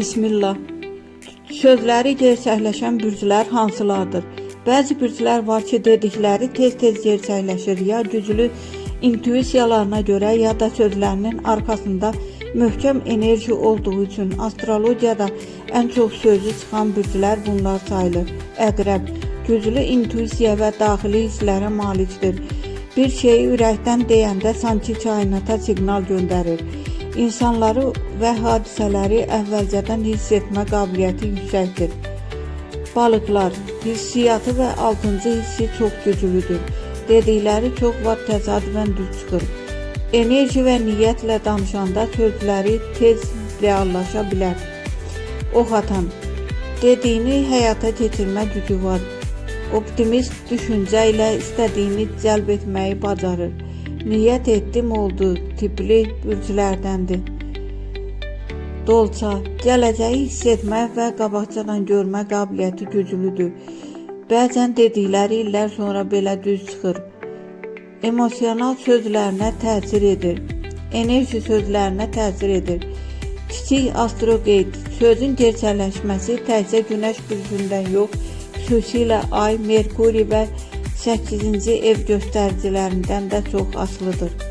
Bismillah. Sözləri gerçəkləşən bürclər hansılardır? Bəzi bürclər var ki, dedikləri tez-tez gerçəkləşir, ya güclü intuisiyalarına görə, ya da sözlərinin arkasında möhkəm enerji olduğu üçün astrologiyada ən çox sözü çıxan bürclər bunlar sayılır. Əqrəb güclü intuisiya və daxili hisslərə malikdir. Bir şeyi ürəkdən deyəndə sanki kainata siqnal göndərir. İnsanları və hadisələri əvvəlcədən hiss etmə qabiliyyəti yüksəkdir. Balıqlar hissiyatı və 6-cı hissi çox güclüdür. Dedikləri çox vaxt təsadüfən düz çıxır. Enerji və niyyətlə danışanda sözləri tez reallaşa bilər. Ox atan dediyini həyata keçirmə gücü var. Optimist düşüncə ilə istədiyini cəlb etməyi bacarır. Niyyət etdim oldu tipli bürclərdəndir. Dolça gələcəyi hiss etmə və qabaqcadan görmə qabiliyyəti güclüdür. Bəzən dedikləri illər sonra belə düz çıxır. Emosional sözlərinə təsir edir. Enerji sözlərinə təsir edir. Kiçik astroqeyd sözün gerçəkləşməsi təkcə Günəş bürcündən yox, xüsusilə Ay, Merkuri və 8-ci ev göstəricilərindən də çox asılıdır.